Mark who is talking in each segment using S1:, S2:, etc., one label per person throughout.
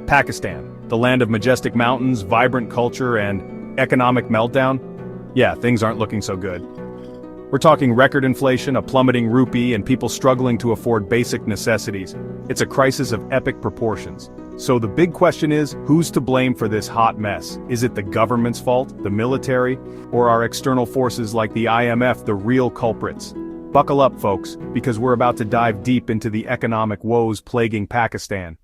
S1: Pakistan, the land of majestic mountains, vibrant culture, and economic meltdown? Yeah, things aren't looking so good. We're talking record inflation, a plummeting rupee, and people struggling to afford basic necessities. It's a crisis of epic proportions. So the big question is, who's to blame for this hot mess? Is it the government's fault, the military, or are external forces like the IMF the real culprits? Buckle up, folks, because we're about to dive deep into the economic woes plaguing Pakistan.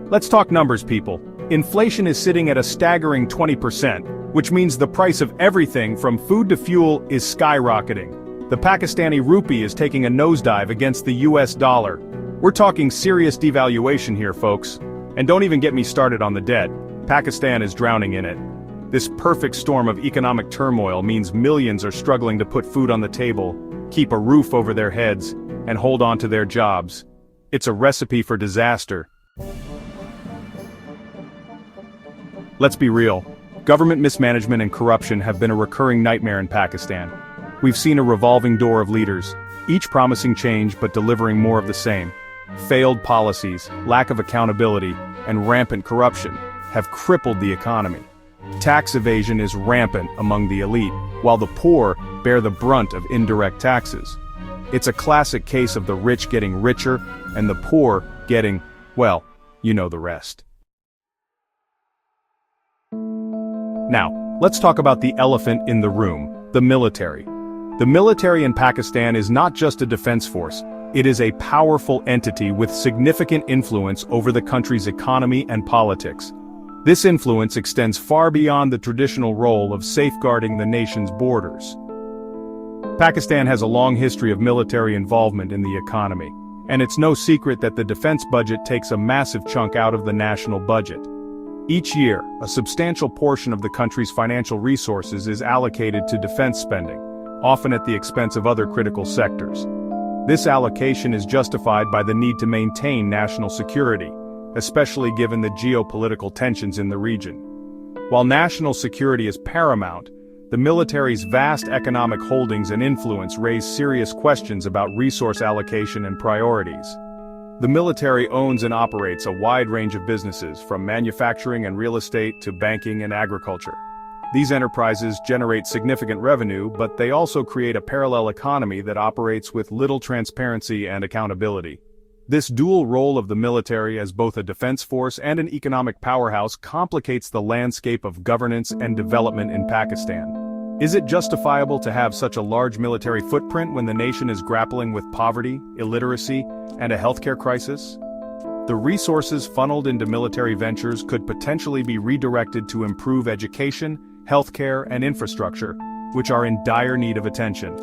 S1: Let's talk numbers, people. Inflation is sitting at a staggering 20%, which means the price of everything from food to fuel is skyrocketing. The Pakistani rupee is taking a nosedive against the US dollar. We're talking serious devaluation here, folks. And don't even get me started on the debt. Pakistan is drowning in it. This perfect storm of economic turmoil means millions are struggling to put food on the table, keep a roof over their heads, and hold on to their jobs. It's a recipe for disaster. Let's be real. Government mismanagement and corruption have been a recurring nightmare in Pakistan. We've seen a revolving door of leaders, each promising change but delivering more of the same. Failed policies, lack of accountability, and rampant corruption have crippled the economy. Tax evasion is rampant among the elite, while the poor bear the brunt of indirect taxes. It's a classic case of the rich getting richer and the poor getting, well, you know the rest. Now, let's talk about the elephant in the room, the military. The military in Pakistan is not just a defense force, it is a powerful entity with significant influence over the country's economy and politics. This influence extends far beyond the traditional role of safeguarding the nation's borders. Pakistan has a long history of military involvement in the economy, and it's no secret that the defense budget takes a massive chunk out of the national budget. Each year, a substantial portion of the country's financial resources is allocated to defense spending, often at the expense of other critical sectors. This allocation is justified by the need to maintain national security, especially given the geopolitical tensions in the region. While national security is paramount, the military's vast economic holdings and influence raise serious questions about resource allocation and priorities. The military owns and operates a wide range of businesses, from manufacturing and real estate to banking and agriculture. These enterprises generate significant revenue, but they also create a parallel economy that operates with little transparency and accountability. This dual role of the military as both a defense force and an economic powerhouse complicates the landscape of governance and development in Pakistan. Is it justifiable to have such a large military footprint when the nation is grappling with poverty, illiteracy, and a healthcare crisis? The resources funneled into military ventures could potentially be redirected to improve education, healthcare, and infrastructure, which are in dire need of attention.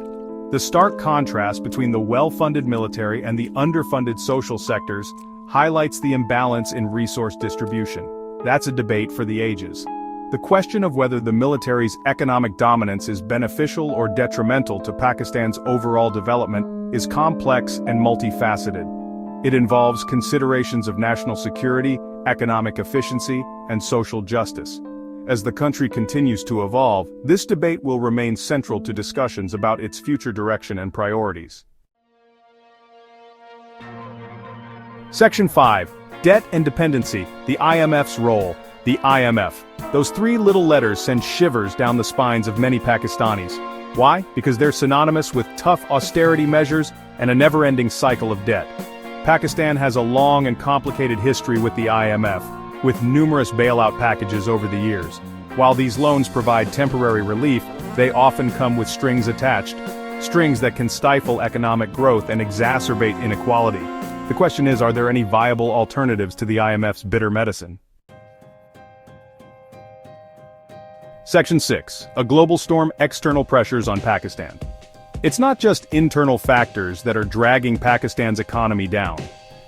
S1: The stark contrast between the well-funded military and the underfunded social sectors highlights the imbalance in resource distribution. That's a debate for the ages. The question of whether the military's economic dominance is beneficial or detrimental to Pakistan's overall development is complex and multifaceted. It involves considerations of national security, economic efficiency, and social justice. As the country continues to evolve, this debate will remain central to discussions about its future direction and priorities. Section 5. Debt and Dependency, the IMF's role. The IMF. Those three little letters send shivers down the spines of many Pakistanis. Why? Because they're synonymous with tough austerity measures and a never-ending cycle of debt. Pakistan has a long and complicated history with the IMF, with numerous bailout packages over the years. While these loans provide temporary relief, they often come with strings attached, strings that can stifle economic growth and exacerbate inequality. The question is, are there any viable alternatives to the IMF's bitter medicine? Section 6. A global storm: external pressures on Pakistan. It's not just internal factors that are dragging Pakistan's economy down.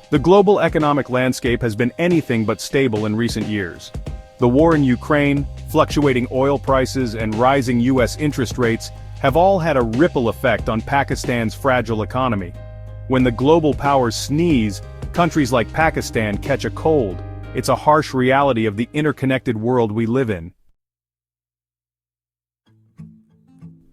S1: The global economic landscape has been anything but stable in recent years. The war in Ukraine, fluctuating oil prices, and rising US interest rates have all had a ripple effect on Pakistan's fragile economy. When the global powers sneeze, countries like Pakistan catch a cold. It's a harsh reality of the interconnected world we live in.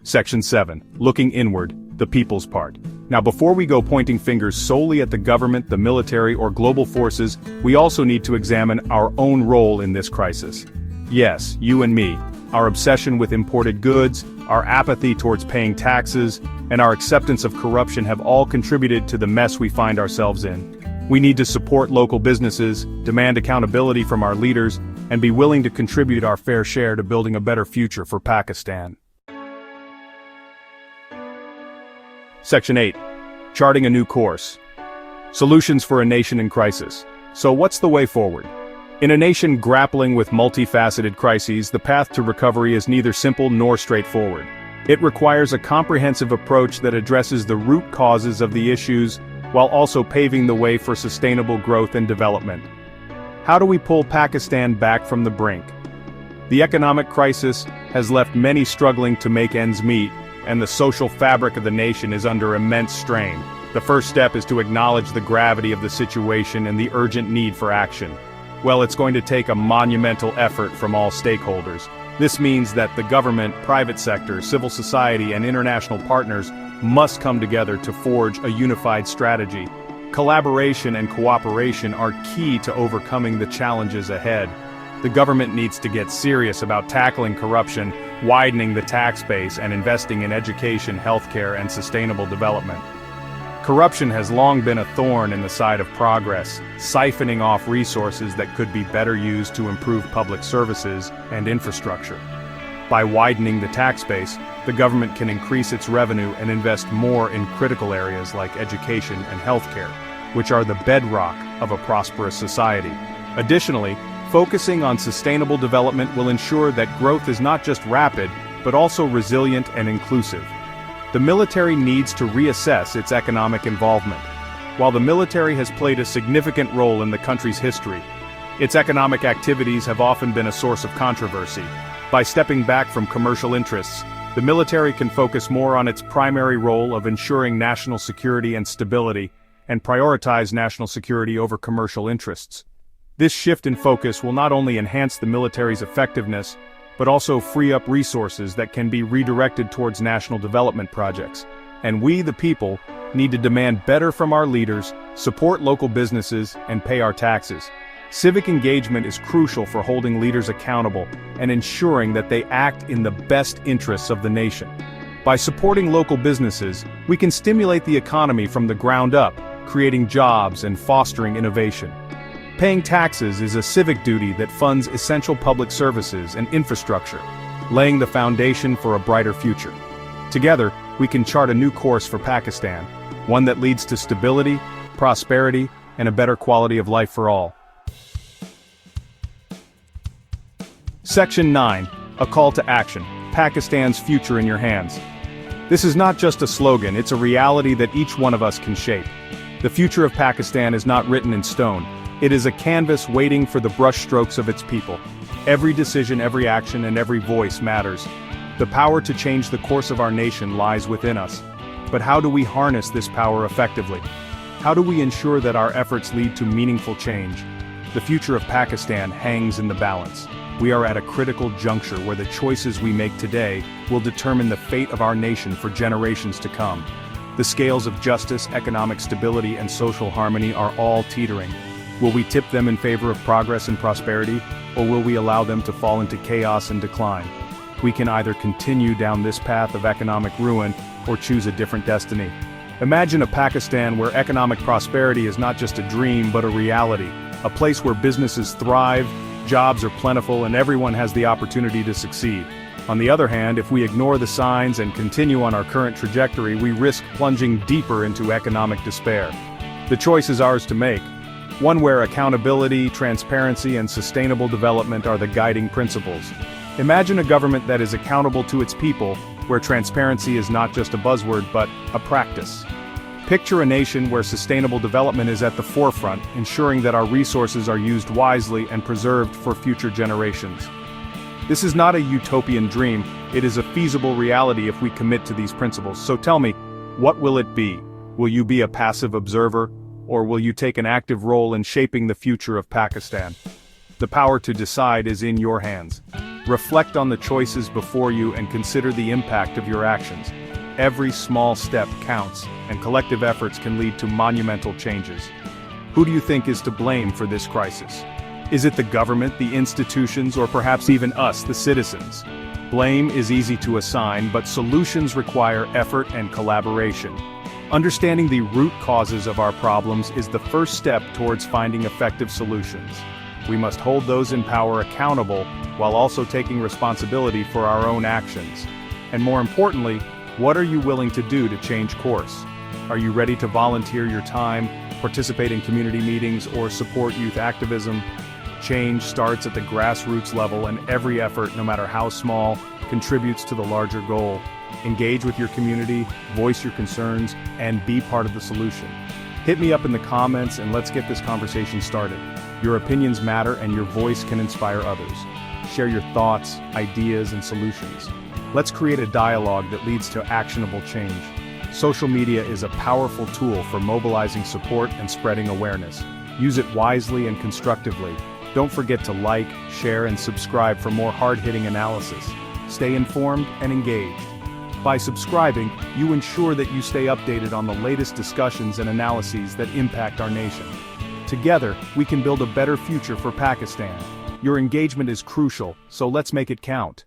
S1: Section 7. Looking inward, the people's part. Now, before we go pointing fingers solely at the government, the military, or global forces, we also need to examine our own role in this crisis. Yes, you and me. Our obsession with imported goods, our apathy towards paying taxes, and our acceptance of corruption have all contributed to the mess we find ourselves in. We need to support local businesses, demand accountability from our leaders, and be willing to contribute our fair share to building a better future for Pakistan. Section 8. Charting a new course. Solutions for a nation in crisis. So what's the way forward? In a nation grappling with multifaceted crises, the path to recovery is neither simple nor straightforward. It requires a comprehensive approach that addresses the root causes of the issues while also paving the way for sustainable growth and development. How do we pull Pakistan back from the brink? The economic crisis has left many struggling to make ends meet, and the social fabric of the nation is under immense strain. The first step is to acknowledge the gravity of the situation and the urgent need for action. Well, it's going to take a monumental effort from all stakeholders. This means that the government, private sector, civil society, and international partners must come together to forge a unified strategy. Collaboration and cooperation are key to overcoming the challenges ahead. The government needs to get serious about tackling corruption, widening the tax base, and investing in education, healthcare, and sustainable development. Corruption has long been a thorn in the side of progress, siphoning off resources that could be better used to improve public services and infrastructure. By widening the tax base, the government can increase its revenue and invest more in critical areas like education and healthcare, which are the bedrock of a prosperous society. Additionally, focusing on sustainable development will ensure that growth is not just rapid, but also resilient and inclusive. The military needs to reassess its economic involvement. While the military has played a significant role in the country's history, its economic activities have often been a source of controversy. By stepping back from commercial interests, the military can focus more on its primary role of ensuring national security and stability, and prioritize national security over commercial interests. This shift in focus will not only enhance the military's effectiveness, but also free up resources that can be redirected towards national development projects. And we, the people, need to demand better from our leaders, support local businesses, and pay our taxes. Civic engagement is crucial for holding leaders accountable and ensuring that they act in the best interests of the nation. By supporting local businesses, we can stimulate the economy from the ground up, creating jobs and fostering innovation. Paying taxes is a civic duty that funds essential public services and infrastructure, laying the foundation for a brighter future. Together, we can chart a new course for Pakistan, one that leads to stability, prosperity, and a better quality of life for all. Section 9. A call to action. Pakistan's future in your hands. This is not just a slogan, it's a reality that each one of us can shape. The future of Pakistan is not written in stone. It is a canvas waiting for the brushstrokes of its people. Every decision, every action, and every voice matters. The power to change the course of our nation lies within us. But how do we harness this power effectively? How do we ensure that our efforts lead to meaningful change? The future of Pakistan hangs in the balance. We are at a critical juncture where the choices we make today will determine the fate of our nation for generations to come. The scales of justice, economic stability, and social harmony are all teetering. Will we tip them in favor of progress and prosperity, or will we allow them to fall into chaos and decline? We can either continue down this path of economic ruin, or choose a different destiny. Imagine a Pakistan where economic prosperity is not just a dream but a reality, a place where businesses thrive, jobs are plentiful, and everyone has the opportunity to succeed. On the other hand, if we ignore the signs and continue on our current trajectory, we risk plunging deeper into economic despair. The choice is ours to make. One where accountability, transparency, and sustainable development are the guiding principles. Imagine a government that is accountable to its people, where transparency is not just a buzzword but a practice. Picture a nation where sustainable development is at the forefront, ensuring that our resources are used wisely and preserved for future generations. This is not a utopian dream, it is a feasible reality if we commit to these principles. So tell me, what will it be? Will you be a passive observer, or will you take an active role in shaping the future of Pakistan? The power to decide is in your hands. Reflect on the choices before you and consider the impact of your actions. Every small step counts, and collective efforts can lead to monumental changes. Who do you think is to blame for this crisis? Is it the government, the institutions, or perhaps even us, the citizens? Blame is easy to assign, but solutions require effort and collaboration. Understanding the root causes of our problems is the first step towards finding effective solutions. We must hold those in power accountable, while also taking responsibility for our own actions. And more importantly, what are you willing to do to change course? Are you ready to volunteer your time, participate in community meetings, or support youth activism? Change starts at the grassroots level, and every effort, no matter how small, contributes to the larger goal. Engage with your community, voice your concerns, and be part of the solution. Hit me up in the comments and let's get this conversation started. Your opinions matter and your voice can inspire others. Share your thoughts, ideas, and solutions. Let's create a dialogue that leads to actionable change. Social media is a powerful tool for mobilizing support and spreading awareness. Use it wisely and constructively. Don't forget to like, share, and subscribe for more hard-hitting analysis. Stay informed and engaged. By subscribing, you ensure that you stay updated on the latest discussions and analyses that impact our nation. Together, we can build a better future for Pakistan. Your engagement is crucial, so let's make it count.